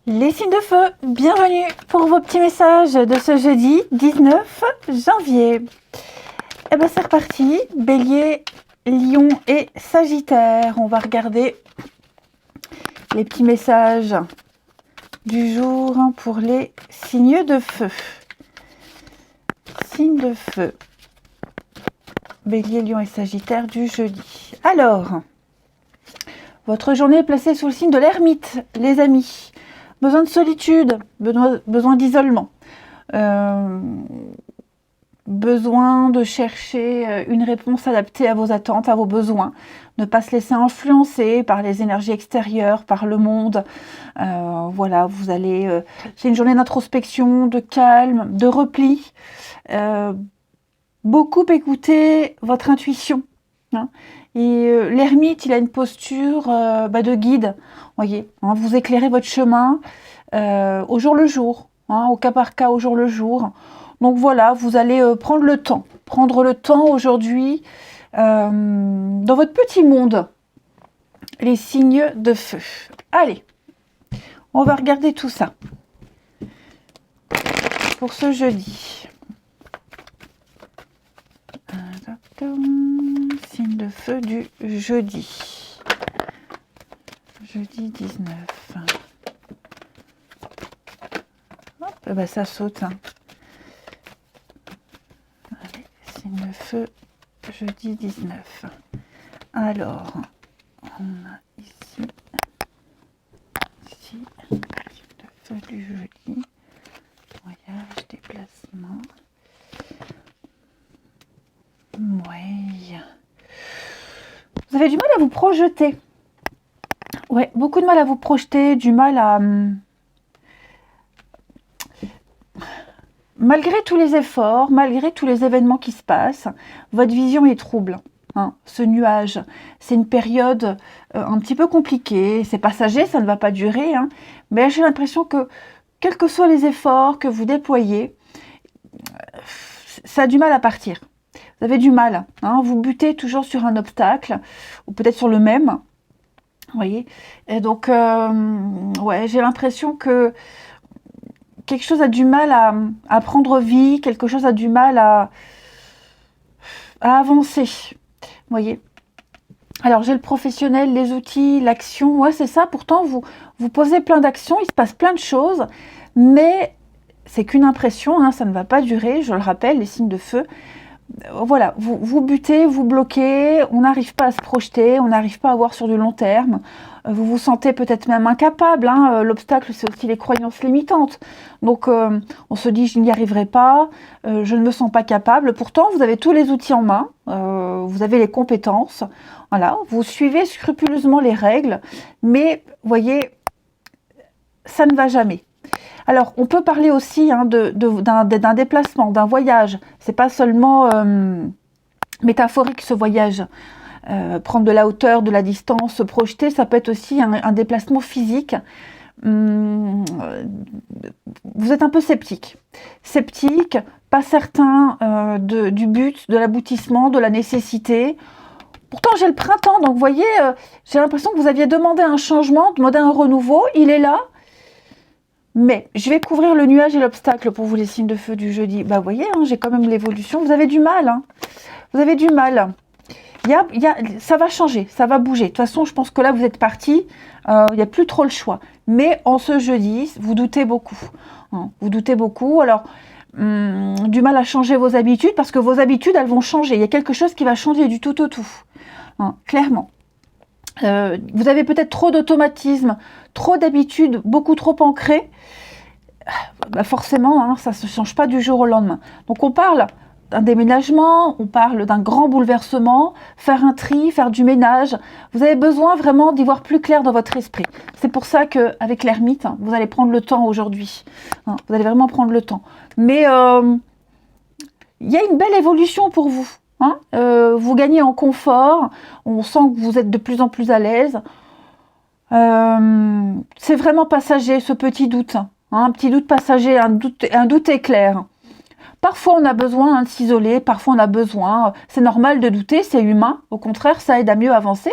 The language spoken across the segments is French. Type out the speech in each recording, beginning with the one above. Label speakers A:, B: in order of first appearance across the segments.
A: Les signes de feu, bienvenue pour vos petits messages de ce jeudi 19 janvier. Et bien c'est reparti, Bélier, Lion et Sagittaire. On va regarder les petits messages du jour pour les signes de feu. Signes de feu, Bélier, Lion et Sagittaire du jeudi. Alors, votre journée est placée sous le signe de l'ermite, les amis. Besoin de solitude, besoin d'isolement, besoin de chercher une réponse adaptée à vos attentes, à vos besoins. Ne pas se laisser influencer par les énergies extérieures, par le monde. Voilà, vous allez... c'est une journée d'introspection, de calme, de repli. Beaucoup écouter votre intuition. Hein. Et l'ermite, il a une posture de guide. Voyez, hein, vous éclairez votre chemin au jour le jour, hein, au cas par cas, au jour le jour. Donc voilà, vous allez prendre le temps aujourd'hui dans votre petit monde, les signes de feu. Allez, on va regarder tout ça pour ce jeudi. Signe de feu du jeudi. Jeudi 19. Hop, bah ça saute. Hein. Allez, signe de feu, jeudi 19. Alors, on a ici, signe de feu du jeudi. Voyage, déplacement. Ouais. Vous avez du mal à vous projeter. Ouais, beaucoup de mal à vous projeter, du mal à... Malgré tous les efforts, malgré tous les événements qui se passent, votre vision est trouble. Hein, ce nuage, c'est une période un petit peu compliquée, c'est passager, ça ne va pas durer, hein, mais j'ai l'impression que, quels que soient les efforts que vous déployez, ça a du mal à partir. Vous avez du mal, hein, vous butez toujours sur un obstacle, ou peut-être sur le même, vous voyez. Et donc, ouais, j'ai l'impression que quelque chose a du mal à prendre vie, quelque chose a du mal à avancer, vous voyez. Alors, j'ai le professionnel, les outils, l'action, ouais, c'est ça. Pourtant, vous posez plein d'actions, il se passe plein de choses, mais c'est qu'une impression, hein, ça ne va pas durer, je le rappelle, les signes de feu. Voilà, vous butez, vous bloquez, on n'arrive pas à se projeter, on n'arrive pas à voir sur du long terme. Vous vous sentez peut-être même incapable, hein, l'obstacle c'est aussi les croyances limitantes. Donc on se dit je n'y arriverai pas, je ne me sens pas capable. Pourtant vous avez tous les outils en main, vous avez les compétences, voilà, vous suivez scrupuleusement les règles, mais voyez, ça ne va jamais. Alors, on peut parler aussi hein, d'un déplacement, d'un voyage. C'est pas seulement métaphorique ce voyage. Prendre de la hauteur, de la distance, se projeter, ça peut être aussi un déplacement physique. Vous êtes un peu sceptique. Sceptique, pas certain du but, de l'aboutissement, de la nécessité. Pourtant, j'ai le printemps, donc vous voyez, j'ai l'impression que vous aviez demandé un changement, demandé un renouveau. Il est là. Mais je vais couvrir le nuage et l'obstacle pour vous les signes de feu du jeudi. Bah vous voyez, hein, j'ai quand même l'évolution. Vous avez du mal. Hein. Vous avez du mal. Ça va changer, ça va bouger. De toute façon, je pense que là, vous êtes parti. Il n'y a plus trop le choix. Mais en ce jeudi, vous doutez beaucoup. Hein, vous doutez beaucoup. Alors, du mal à changer vos habitudes parce que vos habitudes, elles vont changer. Il y a quelque chose qui va changer du tout au tout. Hein, clairement. Vous avez peut-être trop d'automatisme, trop d'habitudes, beaucoup trop ancrées. Bah forcément, hein, ça ne se change pas du jour au lendemain. Donc on parle d'un déménagement, on parle d'un grand bouleversement, faire un tri, faire du ménage. Vous avez besoin vraiment d'y voir plus clair dans votre esprit. C'est pour ça qu'avec l'ermite, hein, vous allez prendre le temps aujourd'hui. Hein, vous allez vraiment prendre le temps. Mais il y a une belle évolution pour vous. Hein, vous gagnez en confort, on sent que vous êtes de plus en plus à l'aise. C'est vraiment passager ce petit doute. Hein, un petit doute passager, un doute éclair. Parfois on a besoin hein, de s'isoler, parfois on a besoin, c'est normal de douter, c'est humain. Au contraire, ça aide à mieux avancer.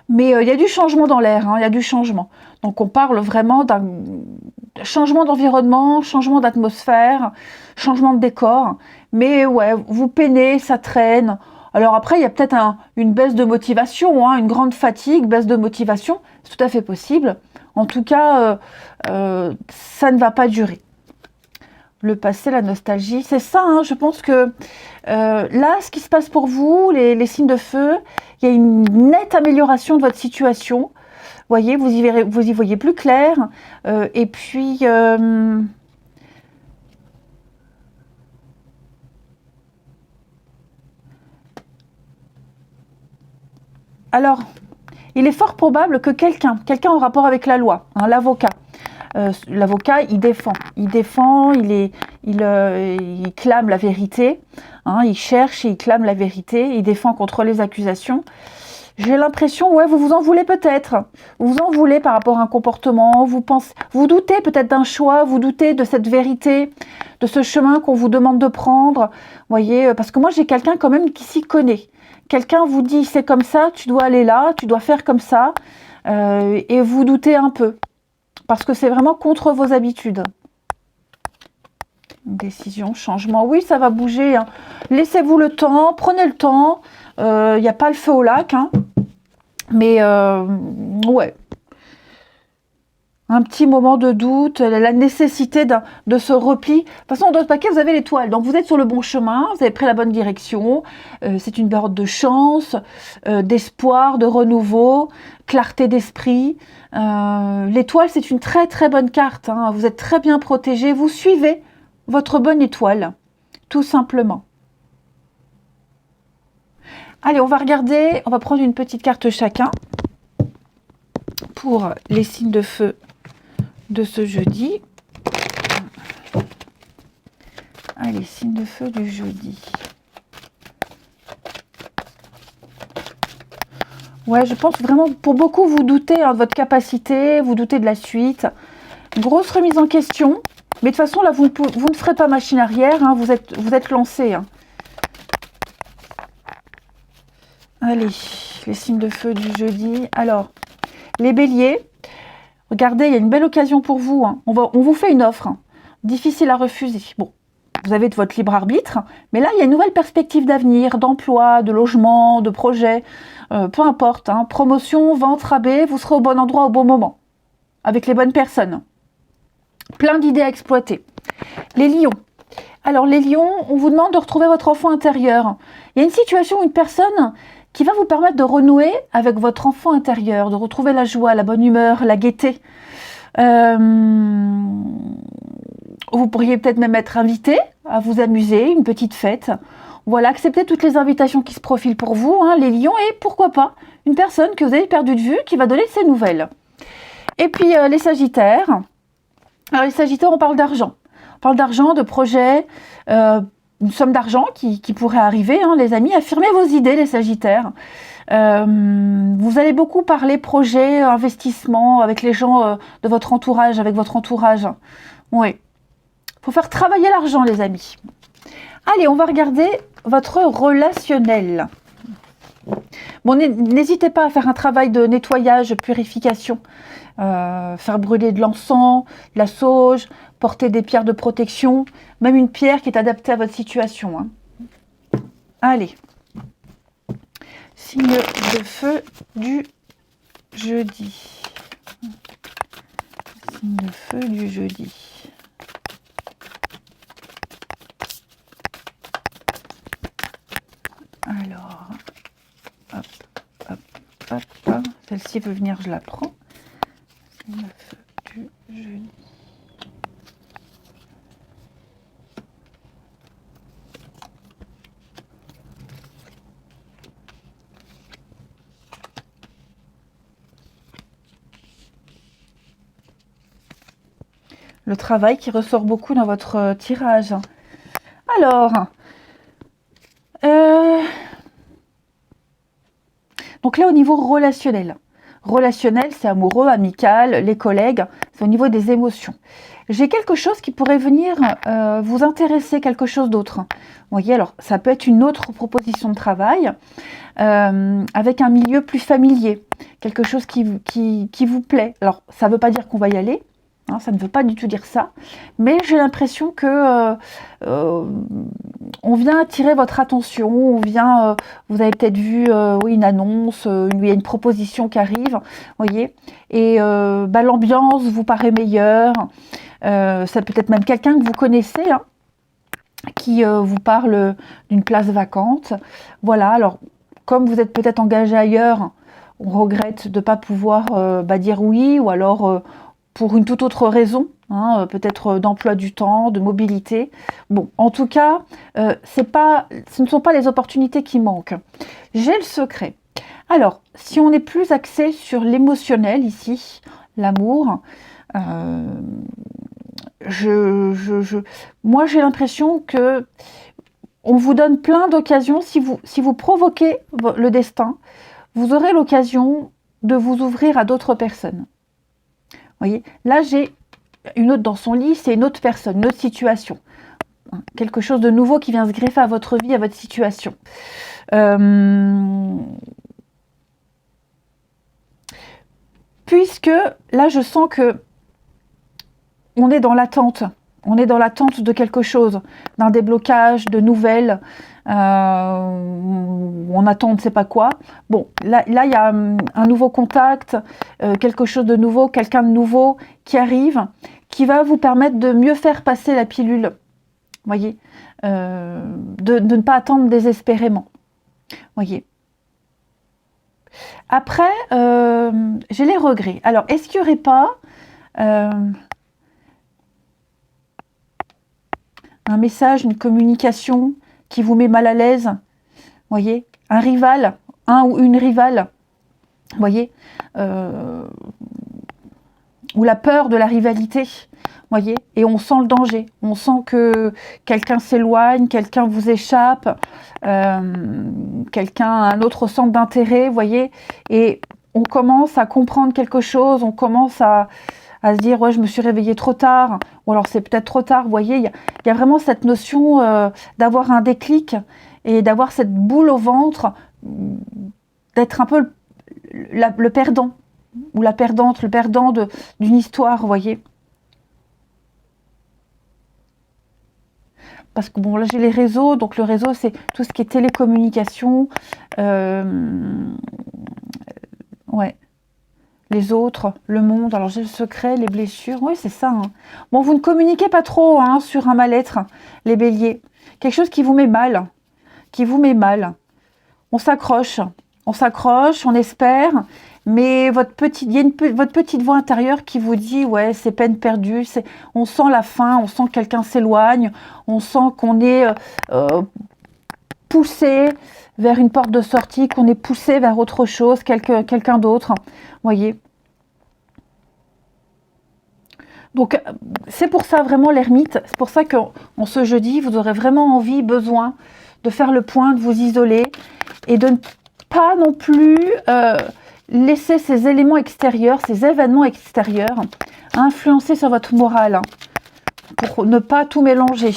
A: Mais il y a du changement dans l'air, hein, il y a du changement. Donc on parle vraiment d'un changement d'environnement, changement d'atmosphère, changement de décor. Mais ouais, vous peinez, ça traîne. Alors après, il y a peut-être une baisse de motivation, hein, une grande fatigue, baisse de motivation. C'est tout à fait possible. En tout cas, ça ne va pas durer. Le passé, la nostalgie, c'est ça, hein, je pense que là, ce qui se passe pour vous, les signes de feu, il y a une nette amélioration de votre situation. Vous voyez, vous y voyez plus clair. Et puis, alors, il est fort probable que quelqu'un en rapport avec la loi, hein, l'avocat, l'avocat, il défend, il clame la vérité, hein, il cherche et il clame la vérité, il défend contre les accusations. J'ai l'impression, ouais, vous vous en voulez peut-être. Vous vous en voulez par rapport à un comportement, vous doutez peut-être d'un choix, vous doutez de cette vérité, de ce chemin qu'on vous demande de prendre. Voyez, parce que moi j'ai quelqu'un quand même qui s'y connaît. Quelqu'un vous dit c'est comme ça, tu dois aller là, tu dois faire comme ça, et vous doutez un peu. Parce que c'est vraiment contre vos habitudes. Décision, changement, oui, ça va bouger. Hein. Laissez-vous le temps, prenez le temps. Il n'y a pas le feu au lac. Hein. Mais, ouais. Un petit moment de doute, la nécessité de ce repli. De toute façon, dans ce paquet, vous avez l'étoile. Donc, vous êtes sur le bon chemin, vous avez pris la bonne direction. C'est une période de chance, d'espoir, de renouveau, clarté d'esprit. L'étoile, c'est une très, très bonne carte. Hein. Vous êtes très bien protégé. Vous suivez votre bonne étoile, tout simplement. Allez, on va regarder. On va prendre une petite carte chacun pour les signes de feu de ce jeudi. Allez, signe de feu du jeudi. Ouais, je pense vraiment, pour beaucoup, vous doutez hein, de votre capacité, vous doutez de la suite. Grosse remise en question. Mais de toute façon, là, vous ne ferez pas machine arrière. Hein, vous êtes lancé. Hein. Allez, les signes de feu du jeudi. Alors, les béliers. Regardez, il y a une belle occasion pour vous. Hein. On vous fait une offre. Hein. Difficile à refuser. Bon, vous avez de votre libre arbitre. Mais là, il y a une nouvelle perspective d'avenir, d'emploi, de logement, de projet. Peu importe. Hein. Promotion, vente, rabais. Vous serez au bon endroit au bon moment. Avec les bonnes personnes. Plein d'idées à exploiter. Les lions. Alors, les lions, on vous demande de retrouver votre enfant intérieur. Il y a une situation où une personne qui va vous permettre de renouer avec votre enfant intérieur, de retrouver la joie, la bonne humeur, la gaieté. Vous pourriez peut-être même être invité à vous amuser, une petite fête. Voilà, acceptez toutes les invitations qui se profilent pour vous, hein, les lions, et pourquoi pas une personne que vous avez perdue de vue qui va donner de ses nouvelles. Et puis les sagittaires. Alors les sagittaires, on parle d'argent. On parle d'argent, de projets, une somme d'argent qui pourrait arriver, hein, les amis. Affirmez vos idées, les sagittaires. Vous allez beaucoup parler projets, investissements avec les gens de votre entourage, avec votre entourage. Oui. Il faut faire travailler l'argent, les amis. Allez, on va regarder votre relationnel. Bon, n'hésitez pas à faire un travail de nettoyage, purification. Faire brûler de l'encens, de la sauge, porter des pierres de protection, même une pierre qui est adaptée à votre situation. Hein. Allez. Signe de feu du jeudi. Signe de feu du jeudi. Alors, hop, hop, hop, hop. Celle-ci veut venir, je la prends. Signe de feu du jeudi. Le travail qui ressort beaucoup dans votre tirage. Alors, donc là au niveau relationnel. Relationnel, c'est amoureux, amical, les collègues, c'est au niveau des émotions. j'ai quelque chose qui pourrait venir vous intéresser, quelque chose d'autre. Vous voyez, alors ça peut être une autre proposition de travail avec un milieu plus familier, quelque chose qui vous plaît. Alors ça ne veut pas dire qu'on va y aller, hein, ça ne veut pas du tout dire ça, mais j'ai l'impression que on vient attirer votre attention, on vient, vous avez peut-être vu oui, une annonce, il y a une proposition qui arrive, voyez, et l'ambiance vous paraît meilleure, c'est peut-être même quelqu'un que vous connaissez, hein, qui vous parle d'une place vacante. Voilà, alors comme vous êtes peut-être engagé ailleurs, on regrette de ne pas pouvoir dire oui, ou alors pour une toute autre raison, hein, peut-être d'emploi du temps, de mobilité. Bon, en tout cas, ce ne sont pas les opportunités qui manquent. J'ai le secret. Alors, si on est plus axé sur l'émotionnel ici, l'amour, moi j'ai l'impression que on vous donne plein d'occasions. Si vous provoquez le destin, vous aurez l'occasion de vous ouvrir à d'autres personnes. Vous voyez, là j'ai une autre dans son lit, c'est une autre personne, une autre situation. Quelque chose de nouveau qui vient se greffer à votre vie, à votre situation. Puisque là je sens que on est dans l'attente. On est dans l'attente de quelque chose, d'un déblocage, de nouvelles. On attend on ne sait pas quoi. Bon, là il y a un nouveau contact, quelque chose de nouveau, quelqu'un de nouveau qui arrive, qui va vous permettre de mieux faire passer la pilule. Voyez, de ne pas attendre désespérément. Voyez. Après, j'ai les regrets. Alors, est-ce qu'il n'y aurait pas un message, une communication qui vous met mal à l'aise, voyez, un rival, un ou une rivale, voyez, ou la peur de la rivalité, voyez, et on sent le danger, on sent que quelqu'un s'éloigne, quelqu'un vous échappe, quelqu'un a un autre centre d'intérêt, voyez, et on commence à comprendre quelque chose, on commence à se dire, ouais, je me suis réveillée trop tard, ou alors c'est peut-être trop tard, vous voyez, il y a vraiment cette notion d'avoir un déclic, et d'avoir cette boule au ventre, d'être un peu le perdant, ou la perdante, le perdant d'une histoire, vous voyez. Parce que bon, là j'ai les réseaux, donc le réseau c'est tout ce qui est télécommunication, ouais. Les autres, le monde, alors j'ai le secret, les blessures, oui c'est ça. Hein. Bon, vous ne communiquez pas trop hein, sur un mal-être, les béliers. Quelque chose qui vous met mal, On s'accroche, on espère, mais il y a votre petite voix intérieure qui vous dit, ouais, c'est peine perdue, on sent la fin, on sent que quelqu'un s'éloigne, on sent qu'on est poussé vers une porte de sortie, qu'on est poussé vers autre chose, quelqu'un d'autre, voyez. Donc, c'est pour ça vraiment l'ermite, c'est pour ça qu'en ce jeudi, vous aurez vraiment envie, besoin de faire le point, de vous isoler et de ne pas non plus laisser ces éléments extérieurs, ces événements extérieurs influencer sur votre morale, hein, pour ne pas tout mélanger.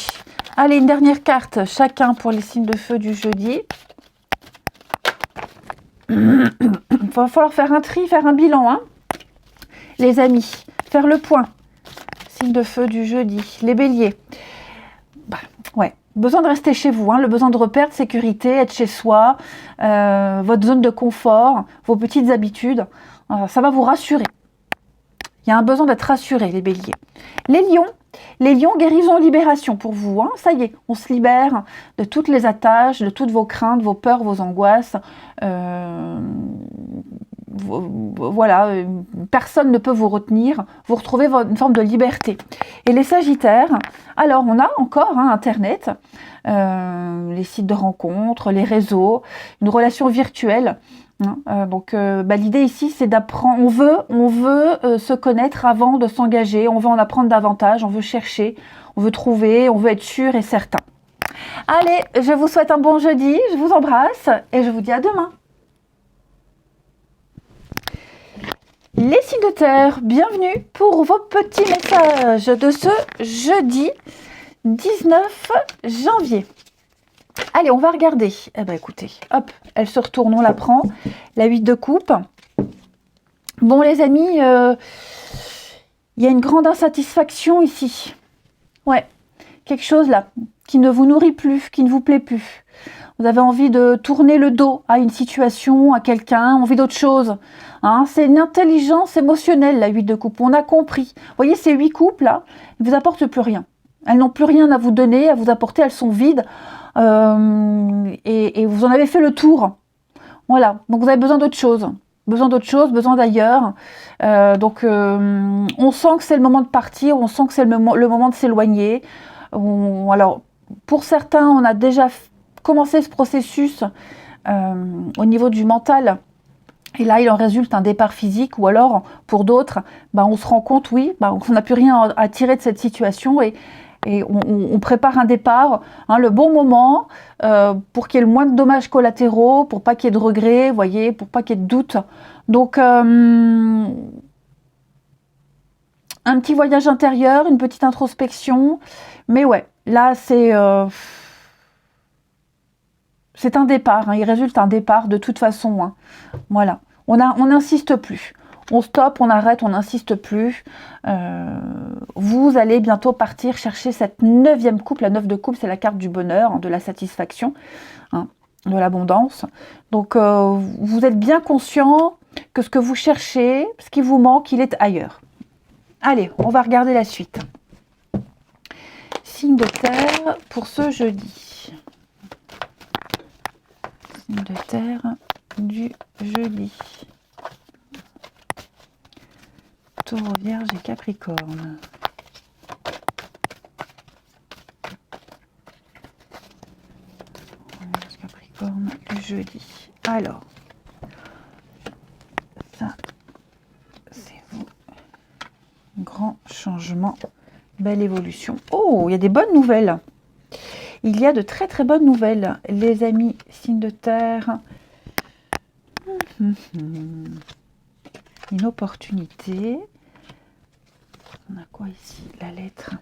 A: Allez, une dernière carte, chacun pour les signes de feu du jeudi. Il va falloir faire un tri, faire un bilan, hein, les amis, faire le point. Signe de feu du jeudi, les béliers. Ouais, besoin de rester chez vous, hein, le besoin de repère, de sécurité, être chez soi, votre zone de confort, vos petites habitudes, ça va vous rassurer. Il y a un besoin d'être rassuré, les béliers. Les lions, guérison, libération pour vous. Hein, ça y est, on se libère de toutes les attaches, de toutes vos craintes, vos peurs, vos angoisses. Voilà, personne ne peut vous retenir. Vous retrouvez une forme de liberté. Et les sagittaires, alors on a encore hein, Internet, les sites de rencontres, les réseaux, une relation virtuelle. Donc l'idée ici c'est d'apprendre, on veut se connaître avant de s'engager, on veut en apprendre davantage, on veut chercher, on veut trouver, on veut être sûr et certain. Allez, je vous souhaite un bon jeudi, je vous embrasse et je vous dis à demain. Les signes de terre, bienvenue pour vos petits messages de ce jeudi 19 janvier. Allez, on va regarder. Eh ben écoutez, hop, elle se retourne, on la prend. La 8 de coupe. Bon les amis, il y a une grande insatisfaction ici. Ouais, quelque chose là qui ne vous nourrit plus, qui ne vous plaît plus. Vous avez envie de tourner le dos à une situation, à quelqu'un, envie d'autre chose. Hein, c'est une intelligence émotionnelle, la 8 de coupe. On a compris. Vous voyez, ces 8 coupes, là, elles ne vous apportent plus rien. Elles n'ont plus rien à vous donner, à vous apporter. Elles sont vides. Et vous en avez fait le tour. Voilà. Donc, vous avez besoin d'autre chose. Besoin d'autre chose, besoin d'ailleurs. On sent que c'est le moment de partir. On sent que c'est le moment de s'éloigner. Alors, pour certains, on a déjà commencé ce processus au niveau du mental. Et là, il en résulte un départ physique. Ou alors, pour d'autres, on se rend compte, oui, on n'a plus rien à tirer de cette situation. Et on prépare un départ, le bon moment, pour qu'il y ait le moins de dommages collatéraux, pour pas qu'il y ait de regrets, vous voyez, pour pas qu'il y ait de doutes. Donc, un petit voyage intérieur, une petite introspection. Mais ouais, là, c'est un départ, il résulte un départ de toute façon. Voilà, on n'insiste plus. On stoppe, on arrête, on n'insiste plus. Vous allez bientôt partir chercher cette 9e coupe. La 9 de coupe, c'est la carte du bonheur, de la satisfaction, de l'abondance. Donc, vous êtes bien conscient que ce que vous cherchez, ce qui vous manque, il est ailleurs. Allez, on va regarder la suite. Signe de terre pour ce jeudi. Signe de terre du jeudi. Taureau, Vierge et Capricorne. Capricorne du jeudi. Alors, ça, c'est vous. Grand changement, belle évolution. Oh, il y a des bonnes nouvelles. Il y a de très très bonnes nouvelles, les amis, signes de terre. Une opportunité. On a quoi ici? La lettre.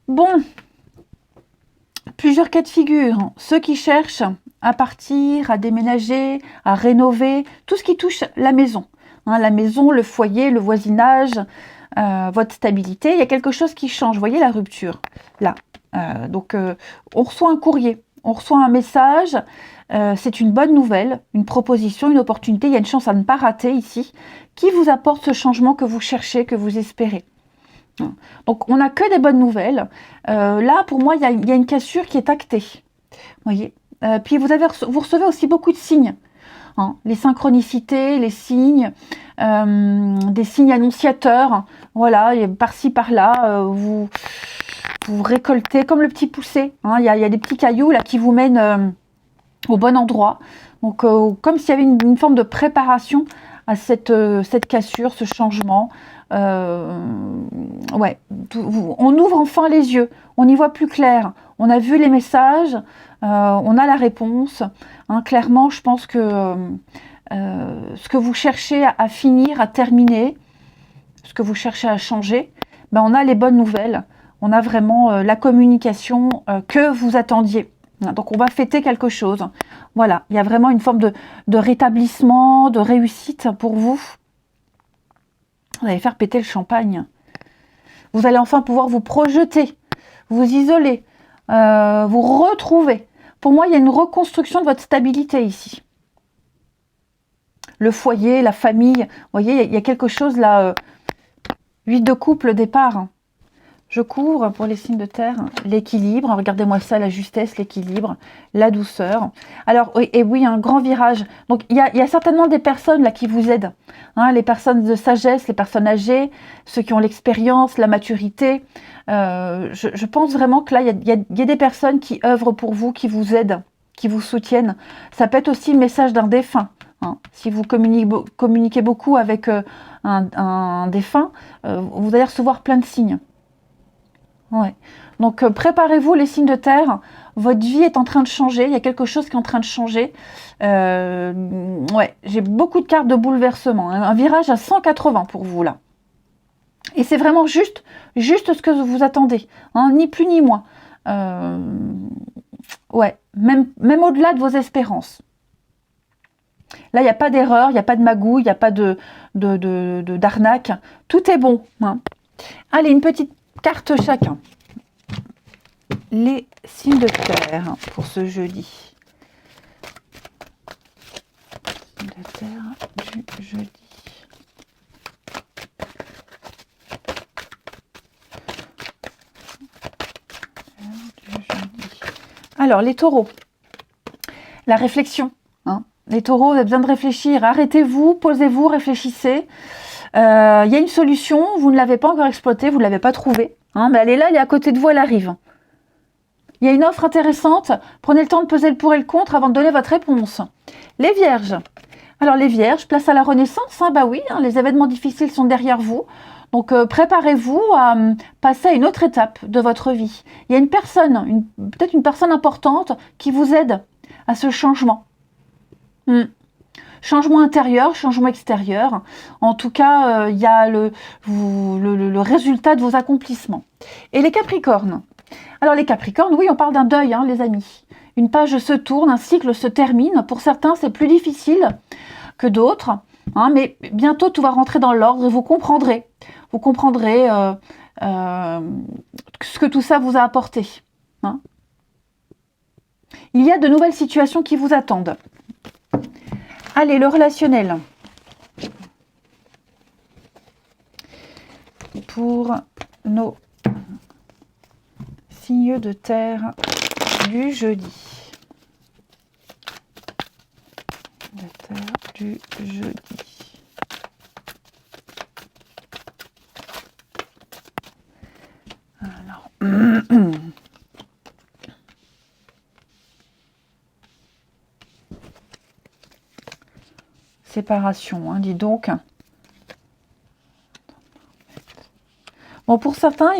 A: Bon, plusieurs cas de figure. Ceux qui cherchent à partir, à déménager, à rénover, tout ce qui touche la maison. La maison, le foyer, le voisinage, votre stabilité. Il y a quelque chose qui change. Vous voyez la rupture là. On reçoit un courrier, on reçoit un message. C'est une bonne nouvelle, une proposition, une opportunité. Il y a une chance à ne pas rater ici, qui vous apporte ce changement que vous cherchez, que vous espérez. Donc, on n'a que des bonnes nouvelles. Là, pour moi, il y a une cassure qui est actée. Vous voyez. Puis, vous recevez aussi beaucoup de signes. Les synchronicités, les signes, des signes annonciateurs. Voilà, par-ci, par-là, vous récoltez comme le petit poussé. Il y a des petits cailloux là qui vous mènent au bon endroit. Donc, comme s'il y avait une forme de préparation à cette cassure, ce changement. Ouais, on ouvre enfin les yeux, on y voit plus clair. On a vu les messages, on a la réponse. Clairement, je pense que ce que vous cherchez à finir, à terminer, ce que vous cherchez à changer, on a les bonnes nouvelles. On a vraiment la communication que vous attendiez. Donc, on va fêter quelque chose. Voilà, il y a vraiment une forme de rétablissement, de réussite pour vous. Vous allez faire péter le champagne. Vous allez enfin pouvoir vous projeter, vous isoler, vous retrouver. Pour moi, il y a une reconstruction de votre stabilité ici. Le foyer, la famille. Vous voyez, il y a quelque chose là. 8 de coupe, le départ. Je couvre pour les signes de terre l'équilibre. Regardez-moi ça, la justesse, l'équilibre, la douceur. Alors, oui, un grand virage. Donc, il y a certainement des personnes là qui vous aident. Les personnes de sagesse, les personnes âgées, ceux qui ont l'expérience, la maturité. Je pense vraiment que là, il y a des personnes qui œuvrent pour vous, qui vous aident, qui vous soutiennent. Ça peut être aussi le message d'un défunt. Si vous communiquez beaucoup avec un défunt, vous allez recevoir plein de signes. Ouais. Donc, préparez-vous les signes de terre. votre vie est en train de changer, il y a quelque chose qui est en train de changer. Ouais, j'ai beaucoup de cartes de bouleversement, hein, un virage à 180 pour vous là. Et c'est vraiment juste ce que vous attendez, hein, ni plus ni moins. Ouais, même au-delà de vos espérances. Là, il n'y a pas d'erreur, il n'y a pas de magouille, il n'y a pas d'arnaque. Tout est bon, hein. Allez, une petite carte chacun. Les signes de terre pour ce jeudi. Signes de terre du jeudi. Alors, les taureaux. La réflexion, hein. Les taureaux, vous avez besoin de réfléchir. Arrêtez-vous, posez-vous, réfléchissez. Il y a une solution, vous ne l'avez pas encore exploitée, vous ne l'avez pas trouvée, hein, mais elle est là, elle est à côté de vous, elle arrive. Il y a une offre intéressante, prenez le temps de peser le pour et le contre avant de donner votre réponse. Les vierges. Alors les vierges, place à la renaissance, hein, bah oui, hein, les événements difficiles sont derrière vous. Donc préparez-vous à passer à une autre étape de votre vie. Il y a une personne, peut-être une personne importante qui vous aide à ce changement. Changement intérieur, changement extérieur. En tout cas, il y a le résultat de vos accomplissements. Et les capricornes. Alors les capricornes, oui, on parle d'un deuil, hein, les amis. Une page se tourne, un cycle se termine. Pour certains, c'est plus difficile que d'autres. Hein, mais bientôt, tout va rentrer dans l'ordre et vous comprendrez. Vous comprendrez ce que tout ça vous a apporté. Hein. Il y a de nouvelles situations qui vous attendent. Allez, le relationnel. Pour nos signes de terre du jeudi. De terre du jeudi. Alors. Séparation, hein, dis donc. Bon, pour certains,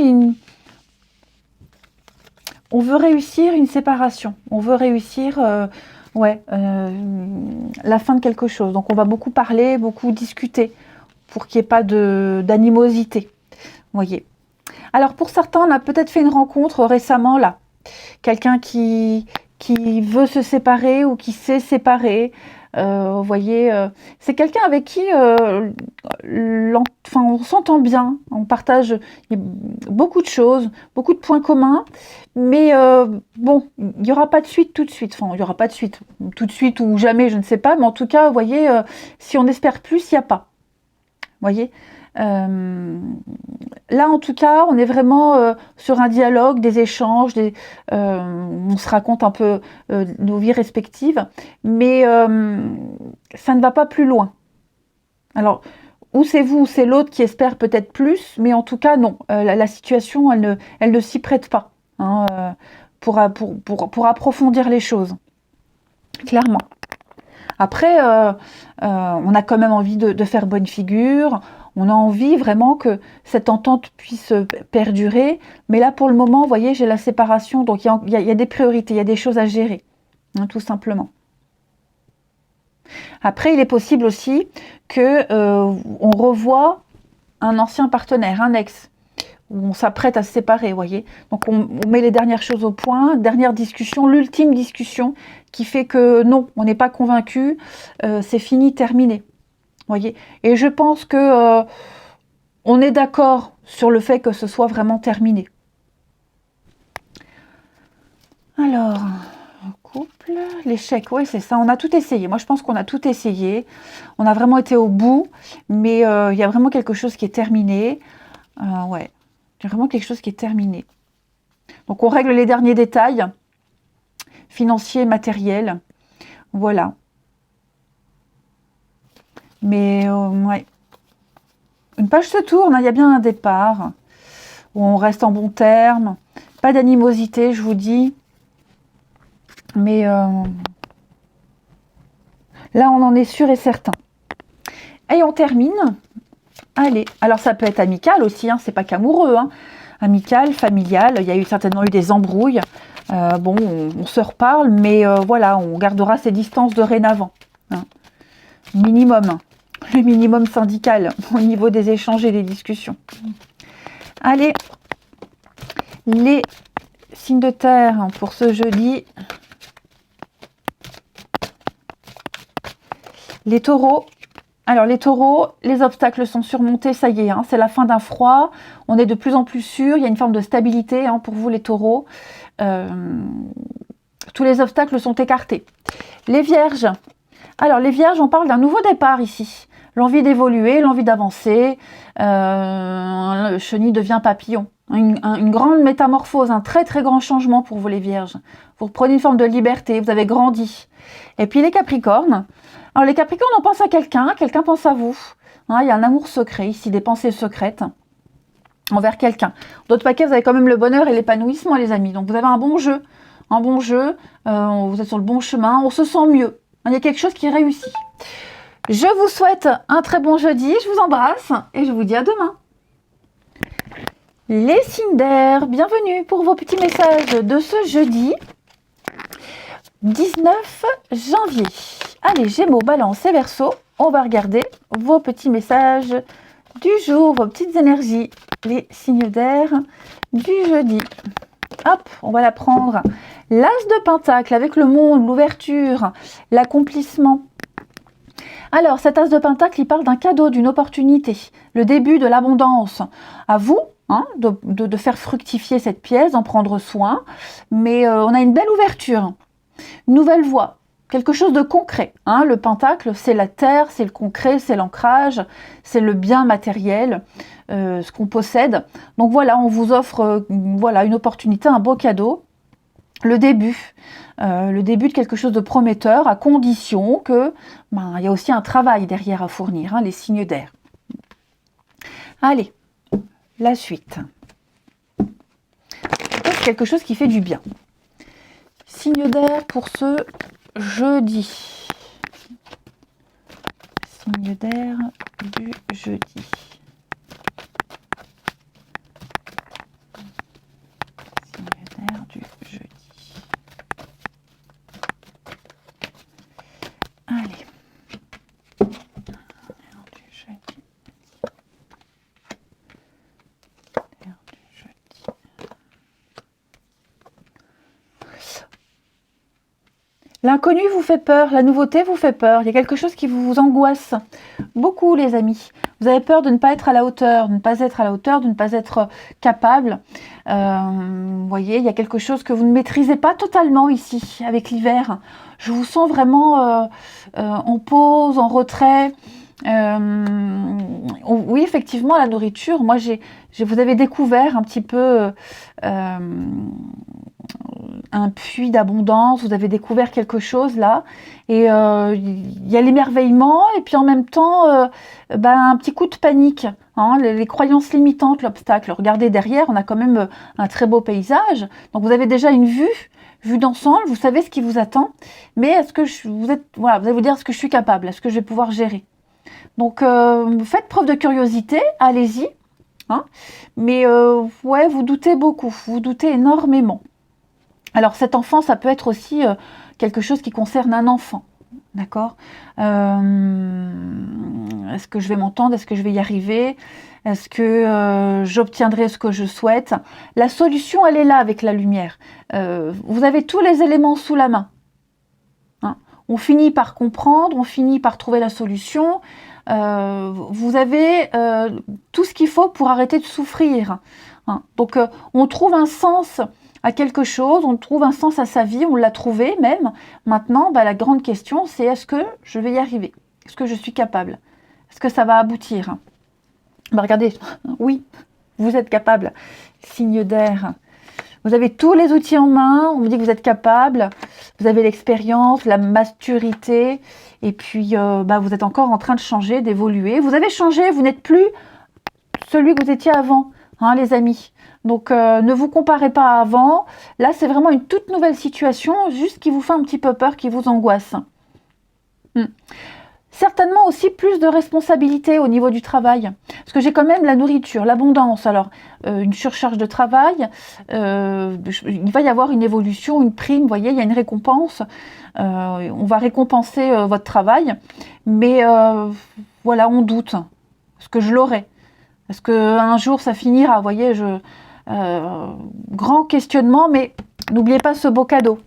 A: on veut réussir une séparation. On veut réussir la fin de quelque chose. Donc, on va beaucoup parler, beaucoup discuter pour qu'il n'y ait pas d'animosité. Vous voyez. Alors, pour certains, on a peut-être fait une rencontre récemment, là. Quelqu'un qui veut se séparer ou qui s'est séparé. Vous voyez, c'est quelqu'un avec qui on s'entend bien, on partage beaucoup de choses, beaucoup de points communs, mais bon, il n'y aura pas de suite tout de suite, enfin, il n'y aura pas de suite tout de suite ou jamais, je ne sais pas, mais en tout cas, vous voyez, si on espère plus, il n'y a pas. Vous voyez, là, en tout cas, on est vraiment sur un dialogue, des échanges, on se raconte un peu nos vies respectives, mais ça ne va pas plus loin. Alors, ou c'est vous, ou c'est l'autre qui espère peut-être plus, mais en tout cas, non. La situation, elle ne s'y prête pas, hein, pour approfondir les choses, clairement. Après, on a quand même envie de faire bonne figure. On a envie vraiment que cette entente puisse perdurer. Mais là, pour le moment, vous voyez, j'ai la séparation. Donc, il y a des priorités, il y a des choses à gérer, hein, tout simplement. Après, il est possible aussi qu'on revoie un ancien partenaire, un ex, où on s'apprête à se séparer, vous voyez. Donc, on met les dernières choses au point, dernière discussion, l'ultime discussion qui fait que non, on n'est pas convaincu, c'est fini, terminé. Voyez. Et je pense que on est d'accord sur le fait que ce soit vraiment terminé. Alors, couple, l'échec, oui, c'est ça, on a tout essayé. Moi, je pense qu'on a tout essayé. On a vraiment été au bout, mais il y a vraiment quelque chose qui est terminé. Ouais, il y a vraiment quelque chose qui est terminé. Donc, on règle les derniers détails, financiers, matériels. Voilà. Mais, ouais. Une page se tourne, hein, il y a bien un départ, où on reste en bon terme. Pas d'animosité, je vous dis. Mais là, on en est sûr et certain. Et on termine. Allez, alors ça peut être amical aussi, hein, c'est pas qu'amoureux. Hein. Amical, familial, il y a certainement eu des embrouilles. Bon, on se reparle, mais voilà, on gardera ces distances dorénavant. Hein. Minimum, le minimum syndical au niveau des échanges et des discussions. Allez, les signes de terre pour ce jeudi. Les taureaux. Alors les taureaux, les obstacles sont surmontés, ça y est, hein, c'est la fin d'un froid, on est de plus en plus sûr, il y a une forme de stabilité hein, pour vous les taureaux. Tous les obstacles sont écartés. Les vierges. Alors les vierges, on parle d'un nouveau départ ici. L'envie d'évoluer, l'envie d'avancer, le chenil devient papillon. Une grande métamorphose, un très très grand changement pour vous les vierges. Vous reprenez une forme de liberté, vous avez grandi. Et puis les capricornes. Alors les capricornes, on pense à quelqu'un, quelqu'un pense à vous. Hein, il y a un amour secret ici, des pensées secrètes envers quelqu'un. D'autres paquets, vous avez quand même le bonheur et l'épanouissement les amis. Donc vous avez un bon jeu, vous êtes sur le bon chemin, on se sent mieux. Il y a quelque chose qui réussit. Je vous souhaite un très bon jeudi, je vous embrasse et je vous dis à demain. Les signes d'air, bienvenue pour vos petits messages de ce jeudi 19 janvier. Allez, Gémeaux, Balance et Verseau, on va regarder vos petits messages du jour, vos petites énergies, les signes d'air du jeudi. Hop, on va la prendre. L'As de Pentacle avec le monde, l'ouverture, l'accomplissement. Alors, cet As de Pentacle, il parle d'un cadeau, d'une opportunité, le début de l'abondance. À vous hein, de faire fructifier cette pièce, d'en prendre soin, mais on a une belle ouverture, une nouvelle voie. Quelque chose de concret. Hein. Le pentacle, c'est la terre, c'est le concret, c'est l'ancrage, c'est le bien matériel, ce qu'on possède. Donc voilà, on vous offre voilà, une opportunité, un beau cadeau. Le début de quelque chose de prometteur, à condition que il y a aussi un travail derrière à fournir, hein, les signes d'air. Allez, la suite. Quelque chose qui fait du bien. Signe d'air pour ce jeudi. Signe d'air du jeudi. Signe d'air du jeudi. Allez. D'air du jeudi. D'air du jeudi. L'inconnu vous fait peur, la nouveauté vous fait peur, il y a quelque chose qui vous angoisse beaucoup les amis. Vous avez peur de ne pas être à la hauteur, de ne pas être à la hauteur, de ne pas être capable. Vous voyez, il y a quelque chose que vous ne maîtrisez pas totalement ici avec l'hiver. Je vous sens vraiment en pause, en retrait. Oui, effectivement, la nourriture, moi, vous avez découvert un petit peu un puits d'abondance, vous avez découvert quelque chose là, et il y a l'émerveillement, et puis en même temps, un petit coup de panique, hein, les croyances limitantes, l'obstacle. Regardez derrière, on a quand même un très beau paysage, donc vous avez déjà une vue d'ensemble, vous savez ce qui vous attend, mais est-ce que vous allez vous dire, est-ce que je suis capable, est-ce que je vais pouvoir gérer? Donc faites preuve de curiosité, allez-y, hein, mais ouais, vous doutez beaucoup, vous doutez énormément. Alors cet enfant, ça peut être aussi quelque chose qui concerne un enfant, d'accord? Est-ce que je vais m'entendre? Est-ce que je vais y arriver? Est-ce que j'obtiendrai ce que je souhaite? La solution, elle est là avec la lumière. Vous avez tous les éléments sous la main. Hein? On finit par comprendre, on finit par trouver la solution. Vous avez tout ce qu'il faut pour arrêter de souffrir. Hein? Donc on trouve un sens à quelque chose, on trouve un sens à sa vie, on l'a trouvé même. Maintenant, la grande question, c'est est-ce que je vais y arriver? Est-ce que je suis capable? Est-ce que ça va aboutir? Regardez, oui, vous êtes capable. Signe d'air. Vous avez tous les outils en main, on vous dit que vous êtes capable, vous avez l'expérience, la maturité, et puis vous êtes encore en train de changer, d'évoluer. Vous avez changé, vous n'êtes plus celui que vous étiez avant, hein, les amis. Donc ne vous comparez pas à avant. Là, c'est vraiment une toute nouvelle situation, juste qui vous fait un petit peu peur, qui vous angoisse. Certainement aussi plus de responsabilités au niveau du travail. Parce que j'ai quand même la nourriture, l'abondance. Alors, une surcharge de travail, il va y avoir une évolution, une prime, vous voyez, il y a une récompense. On va récompenser votre travail. Mais voilà, on doute. Est-ce que je l'aurai? Est-ce qu'un jour ça finira? Vous voyez, grand questionnement, mais n'oubliez pas ce beau cadeau.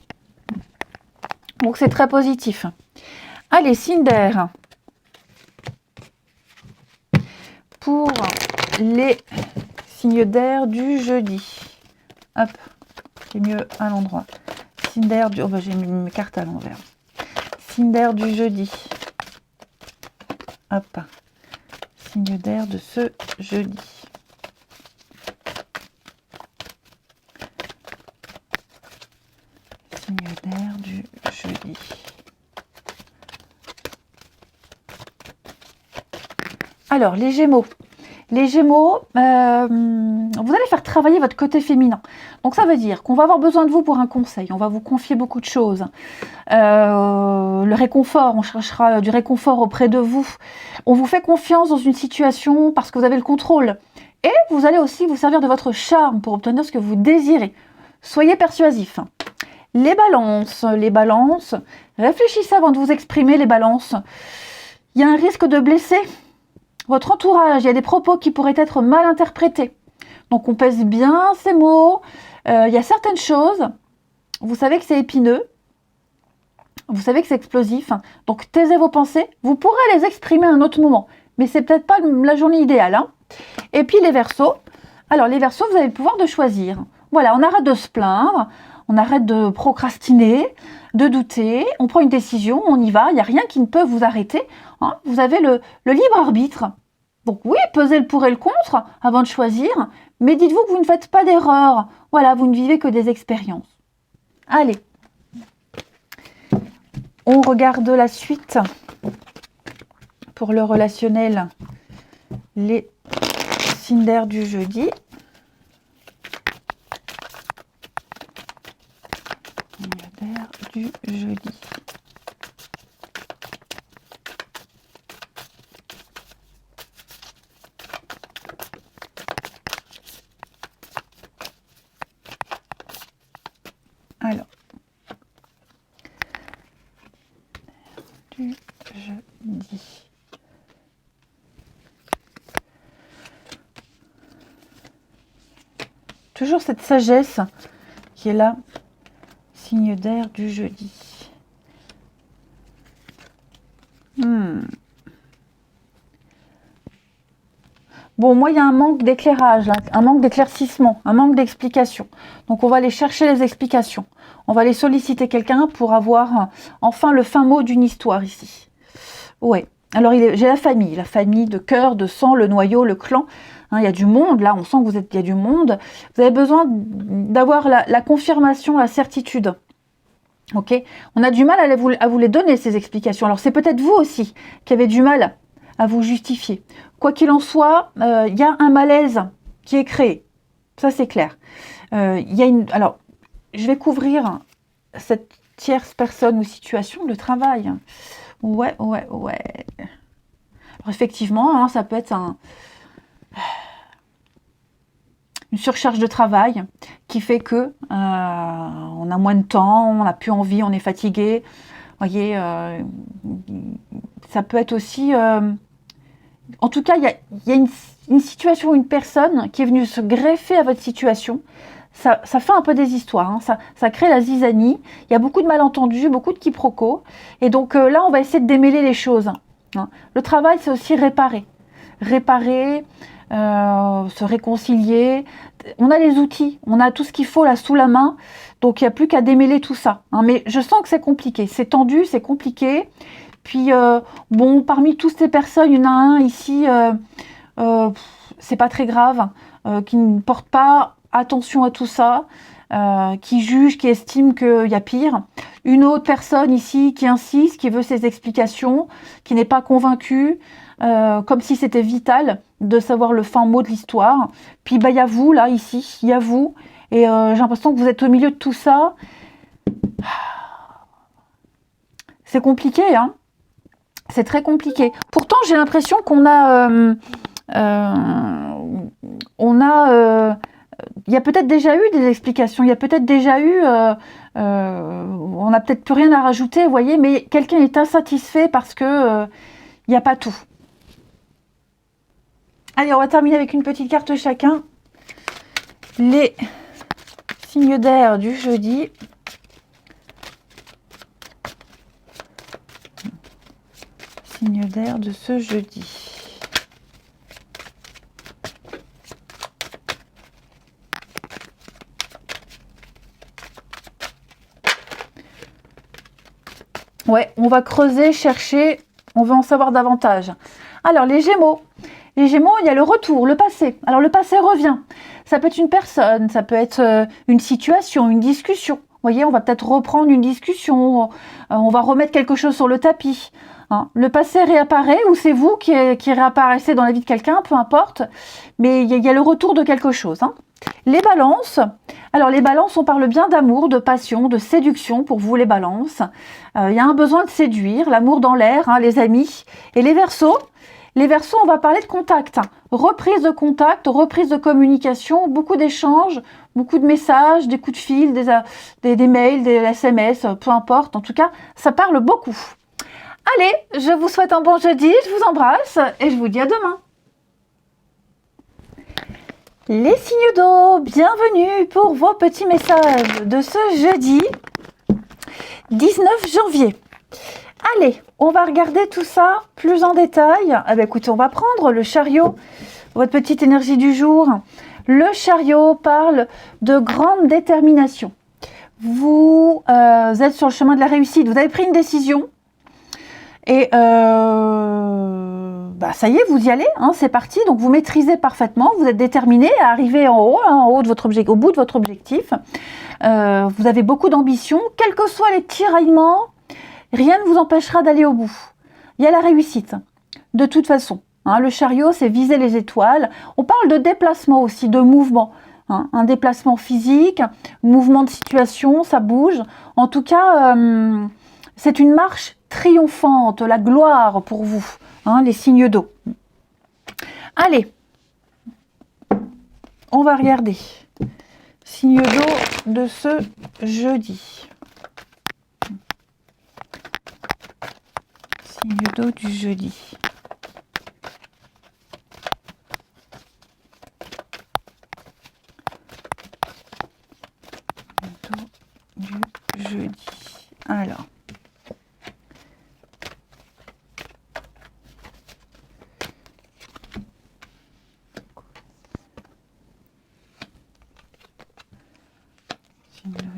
A: Donc c'est très positif. Allez, signe d'air. Pour les signes d'air du jeudi. Hop, c'est mieux à l'endroit. Signe d'air du... Oh bah j'ai mis mes cartes à l'envers. Signe d'air du jeudi. Hop. Signe d'air de ce jeudi. Signe d'air du jeudi. Alors, les Gémeaux. Les Gémeaux, vous allez faire travailler votre côté féminin. Donc, ça veut dire qu'on va avoir besoin de vous pour un conseil. On va vous confier beaucoup de choses. Le réconfort, on cherchera du réconfort auprès de vous. On vous fait confiance dans une situation parce que vous avez le contrôle. Et vous allez aussi vous servir de votre charme pour obtenir ce que vous désirez. Soyez persuasifs. Les balances, réfléchissez avant de vous exprimer, les balances. Il y a un risque de blesser votre entourage, il y a des propos qui pourraient être mal interprétés. Donc on pèse bien ces mots. Il y a certaines choses, vous savez que c'est épineux, vous savez que c'est explosif. Donc taisez vos pensées, vous pourrez les exprimer à un autre moment. Mais c'est peut-être pas la journée idéale. Hein. Et puis les Verseaux. Alors les Verseaux, vous avez le pouvoir de choisir. Voilà, on arrête de se plaindre, on arrête de procrastiner, de douter, on prend une décision, on y va, il n'y a rien qui ne peut vous arrêter. Hein. Vous avez le libre arbitre. Donc oui, pesez le pour et le contre avant de choisir, mais dites-vous que vous ne faites pas d'erreur. Voilà, vous ne vivez que des expériences. Allez, on regarde la suite pour le relationnel, les signes d'air du jeudi. D'air du jeudi. Alors, du jeudi. Toujours cette sagesse qui est là. Signe d'air du jeudi. Bon, moi, il y a un manque d'éclairage, un manque d'éclaircissement, un manque d'explication. Donc, on va aller chercher les explications. On va aller solliciter quelqu'un pour avoir enfin le fin mot d'une histoire ici. Ouais. Alors, j'ai la famille de cœur, de sang, le noyau, le clan. Hein, il y a du monde, là, on sent que il y a du monde. Vous avez besoin d'avoir la confirmation, la certitude. Ok, on a du mal à vous les donner, ces explications. Alors, c'est peut-être vous aussi qui avez du mal à vous justifier. Quoi qu'il en soit, il y a un malaise qui est créé. Ça, c'est clair. Alors, je vais couvrir cette tierce personne ou situation, le travail. Ouais. Alors, effectivement, hein, ça peut être une surcharge de travail qui fait que on a moins de temps, on n'a plus envie, on est fatigué. Vous voyez, ça peut être aussi... en tout cas, il y a une situation, une personne qui est venue se greffer à votre situation. Ça fait un peu des histoires, hein. Ça crée la zizanie. Il y a beaucoup de malentendus, beaucoup de quiproquos. Et donc là, on va essayer de démêler les choses. Hein. Le travail, c'est aussi réparer. Réparer, se réconcilier. On a les outils, on a tout ce qu'il faut là sous la main. Donc, il n'y a plus qu'à démêler tout ça. Hein. Mais je sens que c'est compliqué. C'est tendu, c'est compliqué. Puis, bon, parmi toutes ces personnes, il y en a un ici, c'est pas très grave, qui ne porte pas attention à tout ça, qui juge, qui estime qu'il y a pire. Une autre personne ici qui insiste, qui veut ses explications, qui n'est pas convaincue, comme si c'était vital de savoir le fin mot de l'histoire. Puis, bah, il y a vous, là, ici, il y a vous, et j'ai l'impression que vous êtes au milieu de tout ça. C'est compliqué, hein. C'est très compliqué. Pourtant, j'ai l'impression qu'on a... il y a peut-être déjà eu des explications, il y a peut-être déjà eu... on n'a peut-être plus rien à rajouter, vous voyez, mais quelqu'un est insatisfait parce que il n'y a pas tout. Allez, on va terminer avec une petite carte chacun. Les signes d'air du jeudi. Signes d'air de ce jeudi. Ouais, on va creuser, chercher, on veut en savoir davantage. Alors, les Gémeaux. Les Gémeaux, il y a le retour, le passé. Alors, le passé revient. Ça peut être une personne, ça peut être une situation, une discussion. Vous voyez, on va peut-être reprendre une discussion, on va remettre quelque chose sur le tapis. Hein. Le passé réapparaît, ou c'est vous qui réapparaissez dans la vie de quelqu'un, peu importe. Mais il y a le retour de quelque chose. Hein. Les balances. Alors, les balances, on parle bien d'amour, de passion, de séduction pour vous, les balances. Il y a un besoin de séduire, l'amour dans l'air, hein, les amis. Et les Verseaux. Les Verseaux, on va parler de contact. Reprise de contact, reprise de communication, beaucoup d'échanges, beaucoup de messages, des coups de fil, des mails, des SMS, peu importe. En tout cas, ça parle beaucoup. Allez, je vous souhaite un bon jeudi, je vous embrasse et je vous dis à demain. Les signes d'eau, bienvenue pour vos petits messages de ce jeudi 19 janvier. Allez, on va regarder tout ça plus en détail. Ah ben écoutez, on va prendre le chariot, votre petite énergie du jour. Le chariot parle de grande détermination. Vous êtes sur le chemin de la réussite, vous avez pris une décision. Et ça y est, vous y allez, hein, c'est parti. Donc vous maîtrisez parfaitement, vous êtes déterminé à arriver en haut, hein, au bout de votre objectif. Vous avez beaucoup d'ambition, quels que soient les tiraillements, rien ne vous empêchera d'aller au bout. Il y a la réussite, de toute façon. Hein, le chariot, c'est viser les étoiles. On parle de déplacement aussi, de mouvement. Hein, un déplacement physique, mouvement de situation, ça bouge. En tout cas, c'est une marche triomphante, la gloire pour vous, hein, les signes d'eau. Allez, on va regarder. Signe d'eau de ce jeudi. Signe d'eau du jeudi. Signe d'eau du jeudi. Alors.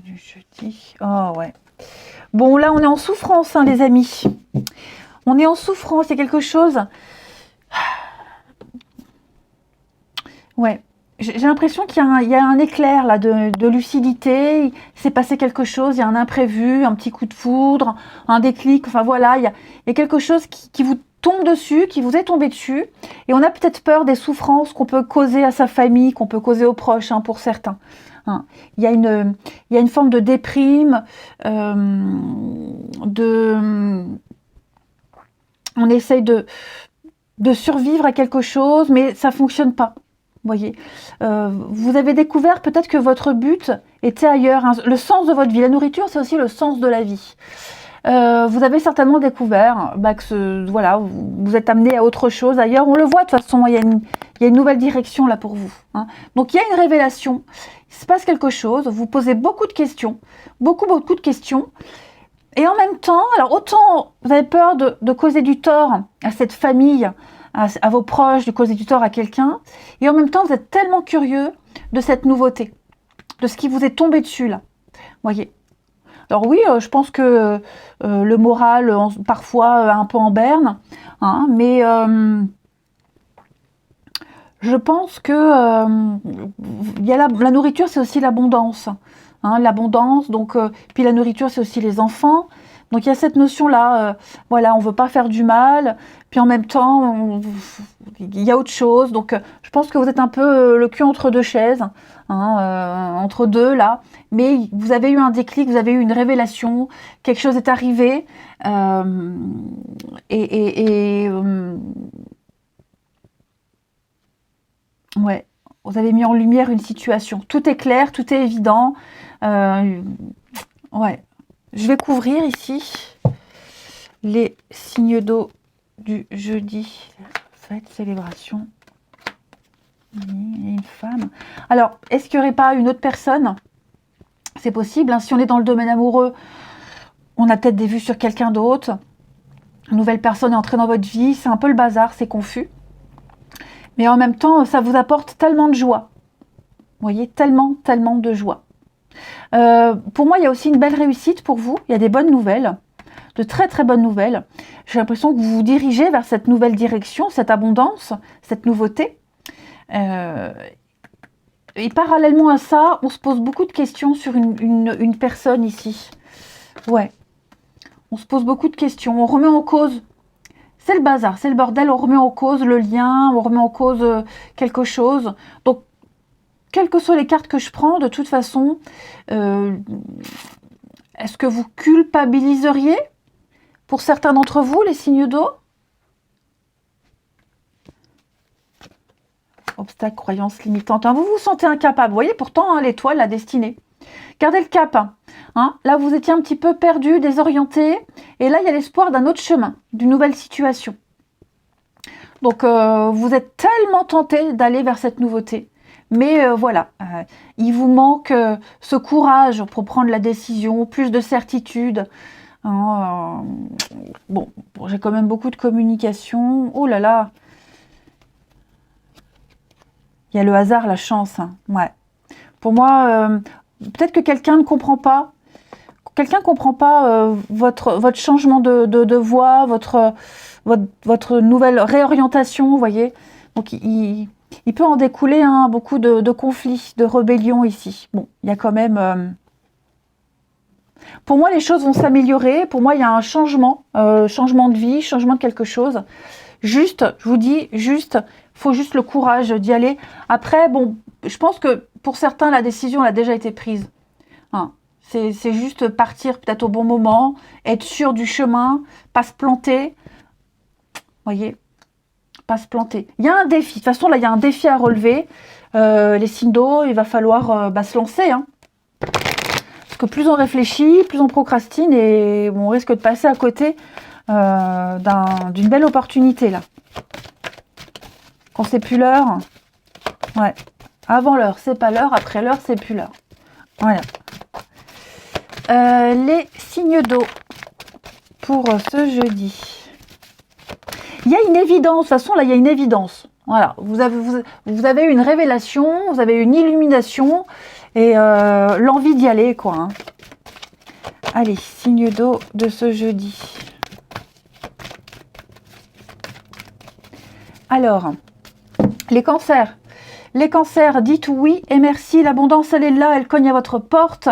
A: Du jeudi. Oh ouais. Bon, là, on est en souffrance, hein, les amis. On est en souffrance. Il y a quelque chose. Ouais. J'ai l'impression qu'il y a un éclair là de lucidité. Il s'est passé quelque chose. Il y a un imprévu, un petit coup de foudre, un déclic. Enfin voilà, il y a quelque chose qui vous tombe dessus, qui vous est tombé dessus. Et on a peut-être peur des souffrances qu'on peut causer à sa famille, qu'on peut causer aux proches, hein, pour certains. Hein. Il y a une forme de déprime, on essaye de survivre à quelque chose, mais ça ne fonctionne pas. Voyez, vous avez découvert peut-être que votre but était ailleurs, hein, le sens de votre vie. La nourriture, c'est aussi le sens de la vie. Vous avez certainement découvert que voilà, vous êtes amené à autre chose ailleurs. On le voit de toute façon, il y a une nouvelle direction là pour vous. Hein. Donc il y a une révélation, il se passe quelque chose, vous posez beaucoup de questions, beaucoup de questions. Et en même temps, alors autant vous avez peur de causer du tort à cette famille, à vos proches, de causer du tort à quelqu'un, et en même temps vous êtes tellement curieux de cette nouveauté, de ce qui vous est tombé dessus là. Voyez. Alors oui, je pense que le moral, parfois, un peu en berne, hein, mais je pense que y a la nourriture, c'est aussi l'abondance. Hein, l'abondance, donc, puis la nourriture, c'est aussi les enfants. Donc il y a cette notion-là, voilà, on veut pas faire du mal, puis en même temps, il y a autre chose. Donc je pense que vous êtes un peu le cul entre deux chaises, hein, entre deux là. Mais vous avez eu un déclic, vous avez eu une révélation, quelque chose est arrivé. Ouais, vous avez mis en lumière une situation. Tout est clair, tout est évident. Ouais, je vais couvrir ici les signes d'eau du jeudi. Fête, célébration. Oui, et une femme. Alors, est-ce qu'il n'y aurait pas une autre personne? C'est possible. Hein, si on est dans le domaine amoureux, on a peut-être des vues sur quelqu'un d'autre. Une nouvelle personne est entrée dans votre vie. C'est un peu le bazar, c'est confus. Mais en même temps, ça vous apporte tellement de joie. Vous voyez, tellement, tellement de joie. Pour moi, il y a aussi une belle réussite pour vous. Il y a des bonnes nouvelles, de très très bonnes nouvelles. J'ai l'impression que vous vous dirigez vers cette nouvelle direction, cette abondance, cette nouveauté. Et parallèlement à ça, on se pose beaucoup de questions sur une personne ici. Ouais, on se pose beaucoup de questions. On remet en cause, c'est le bazar, c'est le bordel, on remet en cause le lien, on remet en cause quelque chose. Donc, quelles que soient les cartes que je prends, de toute façon, est-ce que vous culpabiliseriez pour certains d'entre vous, les signes d'eau? Obstacle, croyance limitante. Hein. Vous vous sentez incapable. Vous voyez, pourtant, hein, l'étoile, la destinée. Gardez le cap. Hein. Là, vous étiez un petit peu perdu, désorienté. Et là, il y a l'espoir d'un autre chemin, d'une nouvelle situation. Donc, vous êtes tellement tenté d'aller vers cette nouveauté. Mais voilà, il vous manque ce courage pour prendre la décision, plus de certitude. Hein, bon, j'ai quand même beaucoup de communication. Oh là là, il y a le hasard, la chance. Hein. Ouais. Pour moi, peut-être que quelqu'un ne comprend pas. Quelqu'un ne comprend pas votre changement de voie, votre nouvelle réorientation, vous voyez. Donc, il peut en découler hein, beaucoup de conflits, de rébellions ici. Bon, il y a quand même... Pour moi, les choses vont s'améliorer. Pour moi, il y a un changement, changement de vie, changement de quelque chose. Juste, je vous dis, juste, faut juste le courage d'y aller. Après, bon, je pense que pour certains, la décision a déjà été prise. Hein. C'est juste partir peut-être au bon moment, être sûr du chemin, pas se planter. Voyez, pas se planter. Il y a un défi. De toute façon, là, il y a un défi à relever. Les signes d'eau, il va falloir se lancer. Hein. Parce que plus on réfléchit, plus on procrastine et on risque de passer à côté d'une belle opportunité, là. Quand c'est plus l'heure, ouais. Avant l'heure, c'est pas l'heure. Après l'heure, c'est plus l'heure. Voilà. Les signes d'eau pour ce jeudi. Il y a une évidence. De toute façon, là, il y a une évidence. Voilà. Vous avez une révélation, vous avez une illumination et l'envie d'y aller, quoi. Hein. Allez, signe d'eau de ce jeudi. Alors, les cancers. Les cancers, dites oui et merci. L'abondance, elle est là, elle cogne à votre porte.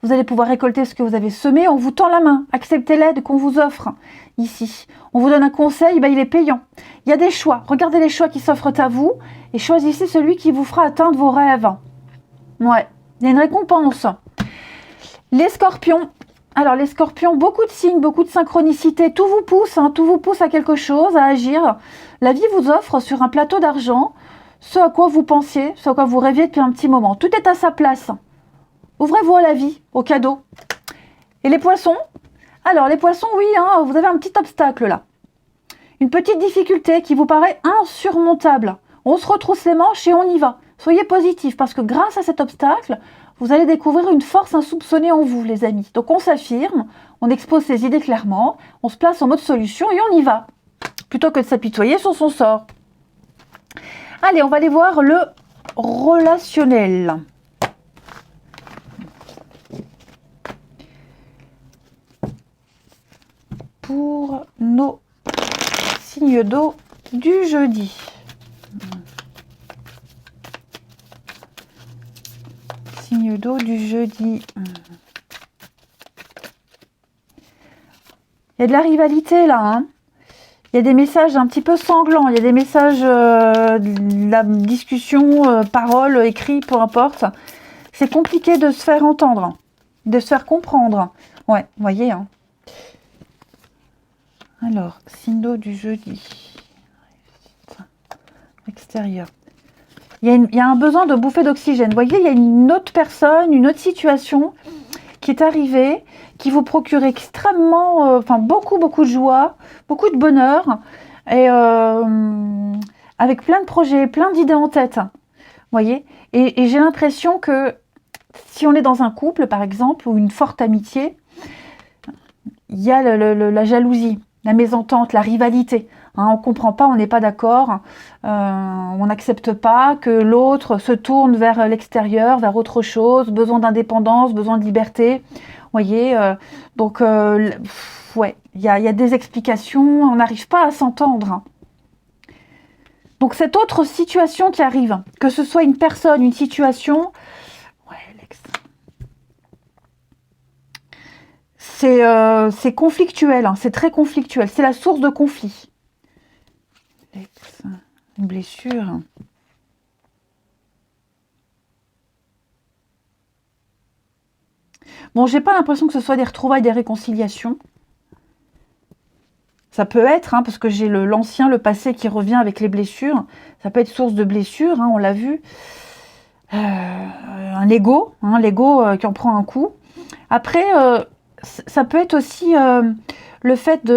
A: Vous allez pouvoir récolter ce que vous avez semé. On vous tend la main. Acceptez l'aide qu'on vous offre ici. On vous donne un conseil, ben, il est payant. Il y a des choix. Regardez les choix qui s'offrent à vous et choisissez celui qui vous fera atteindre vos rêves. Ouais, il y a une récompense. Les scorpions. Alors, les scorpions, beaucoup de signes, beaucoup de synchronicité. Tout vous pousse, hein, tout vous pousse à quelque chose, à agir. La vie vous offre sur un plateau d'argent ce à quoi vous pensiez, ce à quoi vous rêviez depuis un petit moment. Tout est à sa place. Ouvrez-vous à la vie, au cadeau. Et les poissons? Alors, les poissons, oui, hein, vous avez un petit obstacle là. Une petite difficulté qui vous paraît insurmontable. On se retrousse les manches et on y va. Soyez positifs parce que grâce à cet obstacle, vous allez découvrir une force insoupçonnée en vous, les amis. Donc, on s'affirme, on expose ses idées clairement, on se place en mode solution et on y va. Plutôt que de s'apitoyer sur son sort. Allez, on va aller voir le relationnel. Pour nos signes d'eau du jeudi. Signe d'eau du jeudi. Il y a de la rivalité là, hein. Il y a des messages un petit peu sanglants, il y a des messages, de la discussion, parole, écrit, peu importe. C'est compliqué de se faire entendre, de se faire comprendre. Ouais, vous voyez, hein. Alors, signe d'eau du jeudi. Extérieur. Il y a un besoin de bouffée d'oxygène. Vous voyez, il y a une autre personne, une autre situation qui est arrivée, qui vous procure extrêmement, beaucoup de joie, beaucoup de bonheur, et avec plein de projets, plein d'idées en tête. Vous voyez, et j'ai l'impression que si on est dans un couple, par exemple, ou une forte amitié, il y a la jalousie, la mésentente, la rivalité. Hein, on ne comprend pas, on n'est pas d'accord, on n'accepte pas que l'autre se tourne vers l'extérieur, vers autre chose, besoin d'indépendance, besoin de liberté. Vous voyez, ouais, il y a des explications, on n'arrive pas à s'entendre. Hein. Donc cette autre situation qui arrive, que ce soit une personne, une situation, ouais, c'est conflictuel, hein, c'est très conflictuel, c'est la source de conflit. Une blessure. Bon, j'ai pas l'impression que ce soit des retrouvailles, des réconciliations. Ça peut être, hein, parce que j'ai l'ancien, le passé qui revient avec les blessures. Ça peut être source de blessures, hein, on l'a vu. Un ego, hein, l'ego qui en prend un coup. Après, ça peut être aussi le fait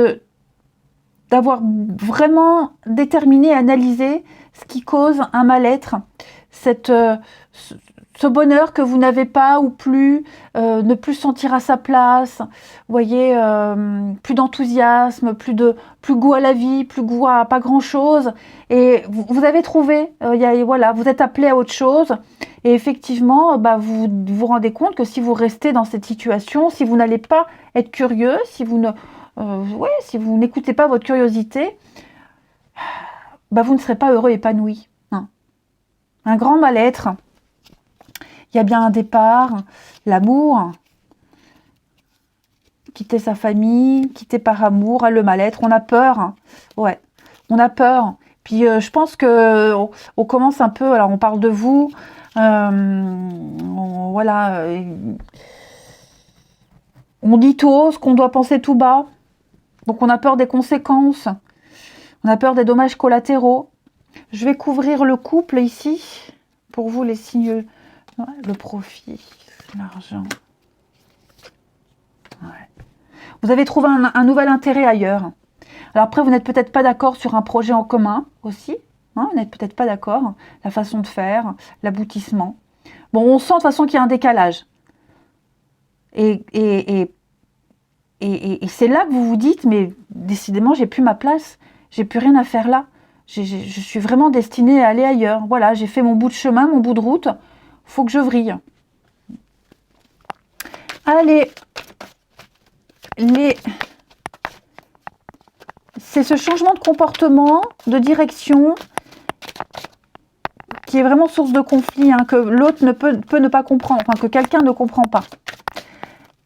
A: d'avoir vraiment déterminé, analysé ce qui cause un mal-être, ce bonheur que vous n'avez pas ou plus, ne plus sentir à sa place, vous voyez, plus d'enthousiasme, plus goût à la vie, plus goût à pas grand-chose, et vous avez trouvé, voilà, vous êtes appelé à autre chose, et effectivement, vous vous rendez compte que si vous restez dans cette situation, si vous n'allez pas être curieux, si vous n'écoutez pas votre curiosité, vous ne serez pas heureux, épanoui. Hein. Un grand mal-être. Il y a bien un départ, l'amour, quitter sa famille, quitter par amour, le mal-être, on a peur. Hein. Ouais, on a peur. Puis je pense que on commence un peu, alors on parle de vous, voilà, on dit tout haut ce qu'on doit penser tout bas. Donc on a peur des conséquences, on a peur des dommages collatéraux. Je vais couvrir le couple ici, pour vous les signes, le profit, l'argent. Ouais. Vous avez trouvé un nouvel intérêt ailleurs. Alors après, vous n'êtes peut-être pas d'accord sur un projet en commun aussi. Hein, vous n'êtes peut-être pas d'accord. La façon de faire, l'aboutissement. Bon, on sent de toute façon qu'il y a un décalage. Et c'est là que vous vous dites, mais décidément, j'ai plus ma place, j'ai plus rien à faire là. Je suis vraiment destinée à aller ailleurs. Voilà, j'ai fait mon bout de chemin, mon bout de route. Faut que je vrille. Allez, c'est ce changement de comportement, de direction, qui est vraiment source de conflit, hein, que l'autre peut ne pas comprendre, enfin que quelqu'un ne comprend pas.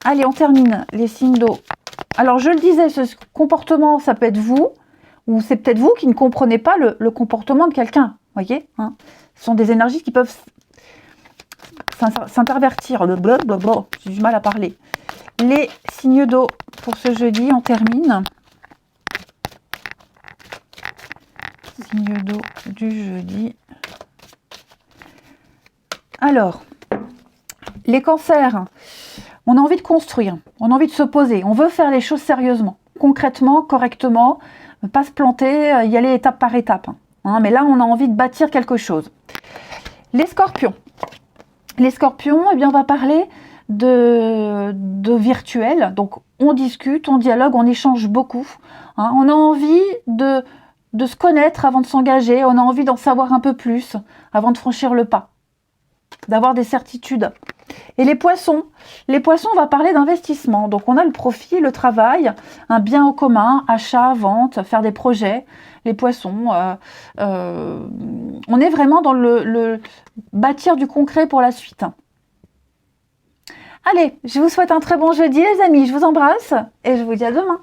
A: Allez, on termine les signes d'eau. Alors, je le disais, ce comportement, ça peut être vous, ou c'est peut-être vous qui ne comprenez pas le comportement de quelqu'un. Vous voyez, hein, ce sont des énergies qui peuvent s'intervertir. J'ai du mal à parler. Les signes d'eau pour ce jeudi, on termine. Signe d'eau du jeudi. Alors, les cancers, on a envie de construire, on a envie de se poser, on veut faire les choses sérieusement, concrètement, correctement, ne pas se planter, y aller étape par étape. Hein, mais là, on a envie de bâtir quelque chose. Les scorpions. Les scorpions, eh bien, on va parler de virtuel. Donc, on discute, on dialogue, on échange beaucoup. Hein, on a envie de se connaître avant de s'engager. On a envie d'en savoir un peu plus avant de franchir le pas. D'avoir des certitudes. Et les poissons, on va parler d'investissement. Donc, on a le profit, le travail, un bien en commun, achat, vente, faire des projets. Les poissons, on est vraiment dans le bâtir du concret pour la suite. Allez, je vous souhaite un très bon jeudi, les amis. Je vous embrasse et je vous dis à demain.